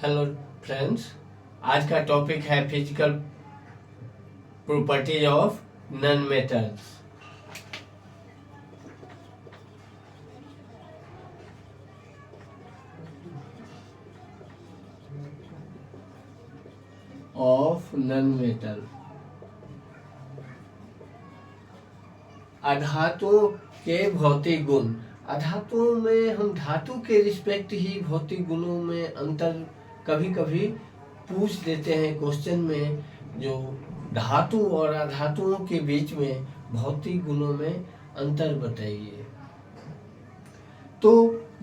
Hello friends, आज का topic है physical properties of non metals. Of non metal, अधातुओं के भौतिक गुण। अधातुओं में हम धातु के रिस्पेक्ट ही भौतिक गुणों में अंतर कभी कभी पूछ देते हैं क्वेश्चन में। जो धातु और अधातुओं के बीच में भौतिक गुणों में अंतर बताइए। तो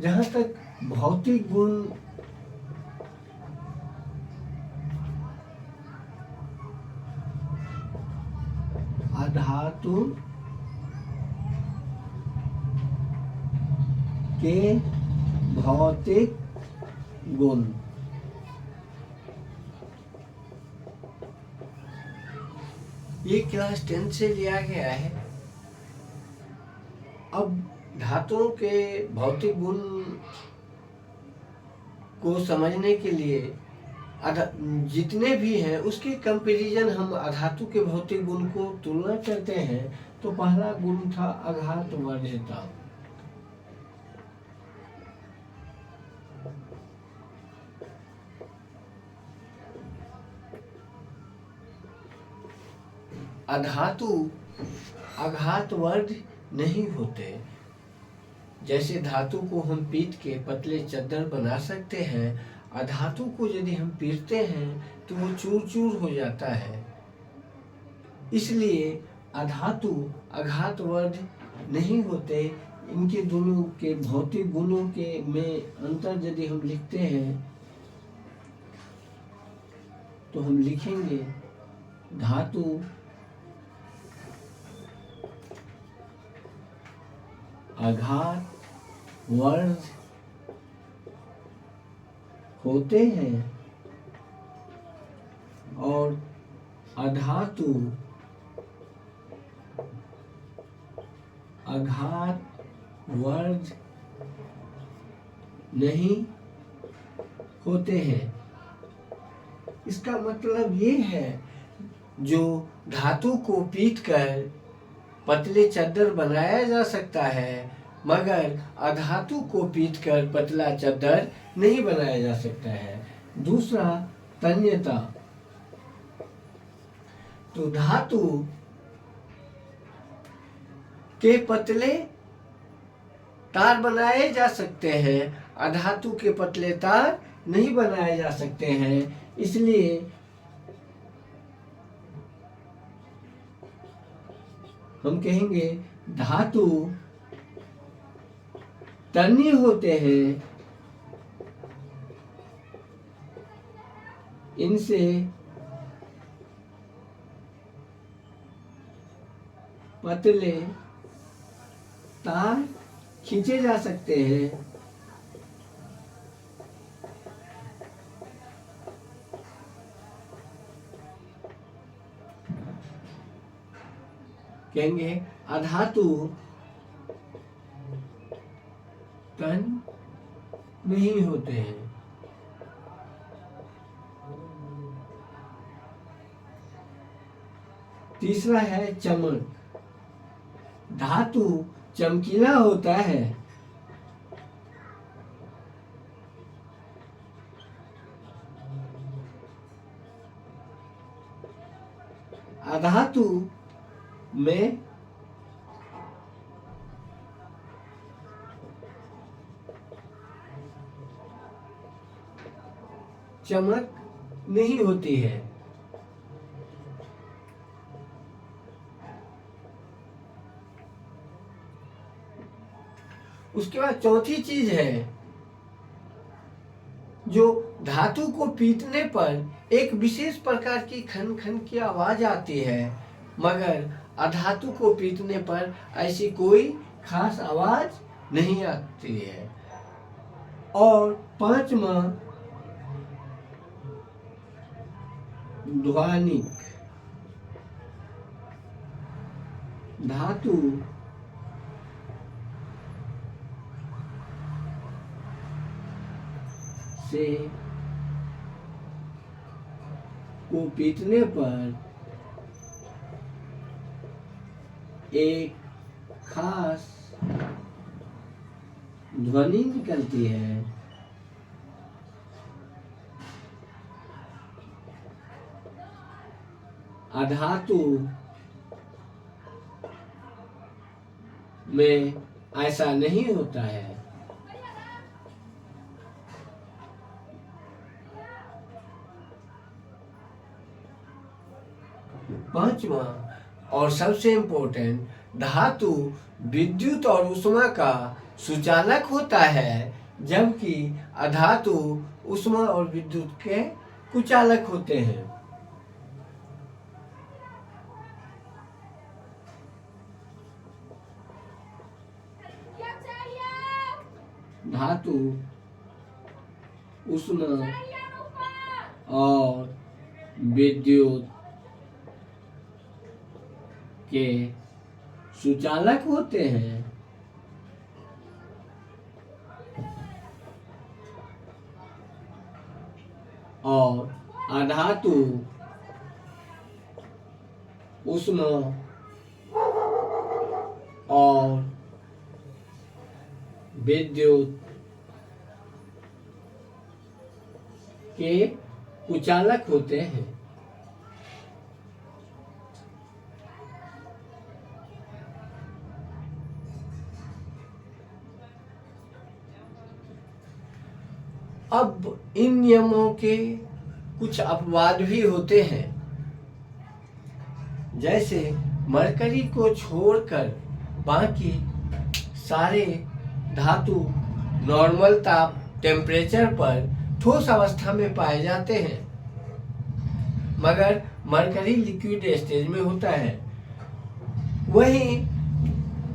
जहाँ तक भौतिक गुण अधातु के भौतिक गुण, ये क्लास 10 से लिया गया है। अब धातुओं के भौतिक गुण को समझने के लिए जितने भी हैं उसके कंपैरिजन हम अधातु के भौतिक गुण को तुलना करते हैं। तो पहला गुण था आघात वर्ध्यता। अधातु आघातवर्ध नहीं होते। जैसे धातु को हम पीट के पतले चद्दर बना सकते हैं, अधातु को यदि हम पीटते हैं तो वो चूर चूर हो जाता है। इसलिए अधातु आघातवर्ध नहीं होते। इनके दोनों के भौतिक गुणों के में अंतर यदि हम लिखते हैं तो हम लिखेंगे धातु आघातवर्ध होते हैं और अधातु आघातवर्ध नहीं होते हैं। इसका मतलब ये है, जो धातु को पीटकर पतले चद्दर बनाया जा सकता है, मगर अधातु को पीटकर पतला चद्दर नहीं बनाया जा सकता है। दूसरा तन्यता। तो धातु के पतले तार बनाए जा सकते हैं, अधातु के पतले तार नहीं बनाए जा सकते हैं। इसलिए हम कहेंगे धातु तन्य होते हैं, इनसे पतले तार खींचे जा सकते हैं। कहेंगे अधातु तन नहीं होते हैं। तीसरा है चमक। धातु चमकीला होता है, अधातु में चमक नहीं होती है। उसके बाद चौथी चीज है, जो धातु को पीटने पर एक विशेष प्रकार की खन खन की आवाज आती है, मगर अधातु को पीटने पर ऐसी कोई खास आवाज नहीं आती है। और पांचवा ध्वनिक। धातु से को पीटने पर एक खास ध्वनि निकलती है। अधातु में ऐसा नहीं होता है। पांचवा और सबसे इम्पोर्टेंट, धातु विद्युत और ऊष्मा का सुचालक होता है, जबकि अधातु ऊष्मा और विद्युत के कुचालक होते हैं। धातु ऊष्मा और विद्युत के सुचालक होते हैं। और अधातु ऊष्मा और विद्युत के कुचालक होते हैं। अब इन नियमों के कुछ अपवाद भी होते हैं। जैसे मरकरी को छोड़कर बाकी सारे धातु नॉर्मल ताप टेम्परेचर पर ठोस अवस्था में पाए जाते हैं, मगर मरकरी लिक्विड स्टेज में होता है। वहीं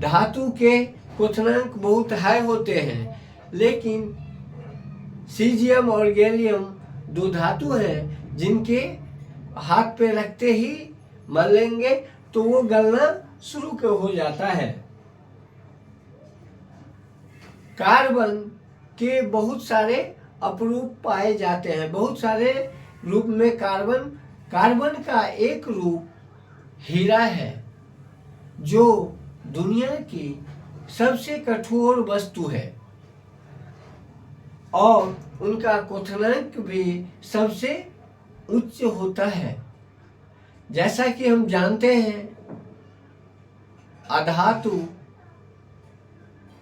धातु के क्वथनांक बहुत हाई होते हैं, लेकिन सीजियम और गैलियम दो धातु हैं जिनके हाथ पे रखते ही मलेंगे तो वो गलना शुरू हो जाता है। कार्बन के बहुत सारे अपरूप पाए जाते हैं। बहुत सारे रूप में कार्बन का एक रूप हीरा है, जो दुनिया की सबसे कठोर वस्तु है और उनका क्वथनांक भी सबसे उच्च होता है। जैसा कि हम जानते हैं, अधातु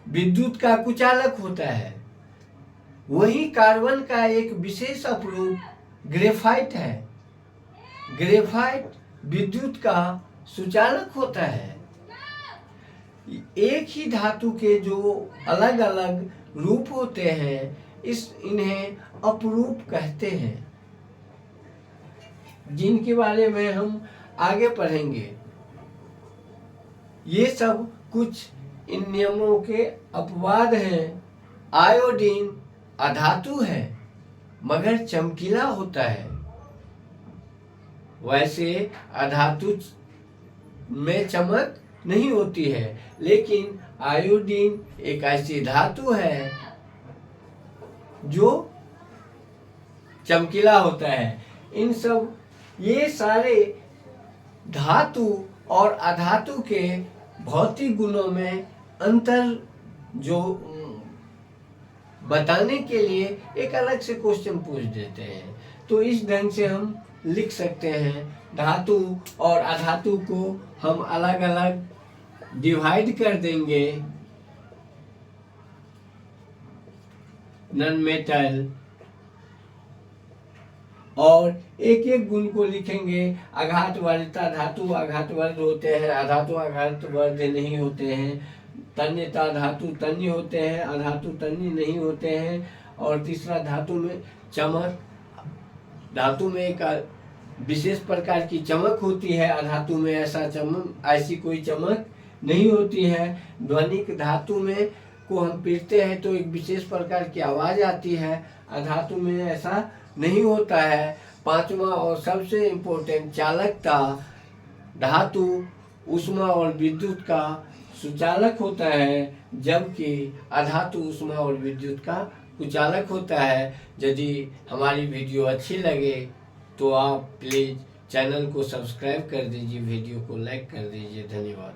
विद्युत का कुचालक होता है। वही कार्बन का एक विशेष अपरूप ग्रेफाइट है। ग्रेफाइट विद्युत का सुचालक होता है। एक ही धातु के जो अलग अलग रूप होते हैं, इन्हें अपरूप कहते हैं, जिनके बारे में हम आगे पढ़ेंगे। ये सब कुछ इन नियमों के अपवाद हैं। आयोडीन अधातु है मगर चमकीला होता है। वैसे अधातु में चमक नहीं होती है, लेकिन आयोडीन एक ऐसी धातु है जो चमकीला होता है। ये सारे धातु और अधातु के भौतिक गुणों में अंतर जो बताने के लिए एक अलग से क्वेश्चन पूछ देते हैं। तो इस ढंग से हम लिख सकते हैं। धातु और अधातु को हम अलग अलग डिवाइड कर देंगे। नॉन मेटल, और एक एक गुण को लिखेंगे। आघातवर्धता धातु आघातवर्ध होते हैं, अधातु आघातवर्ध नहीं होते हैं। तन्यता धातु तन्य होते हैं, अधातु तन्य नहीं होते हैं। और तीसरा, धातु में चमक, धातु में एक विशेष प्रकार की चमक होती है, अधातु में ऐसी कोई चमक नहीं होती है। ध्वनिक धातु में को हम पीटते हैं तो एक विशेष प्रकार की आवाज आती है, अधातु में ऐसा नहीं होता है। पांचवा और सबसे इम्पोर्टेंट, चालकता, धातु ऊष्मा और विद्युत का सुचालक होता है, जबकि अधातु ऊष्मा और विद्युत का कुचालक होता है। यदि हमारी वीडियो अच्छी लगे तो आप प्लीज़ चैनल को सब्सक्राइब कर दीजिए, वीडियो को लाइक कर दीजिए। धन्यवाद।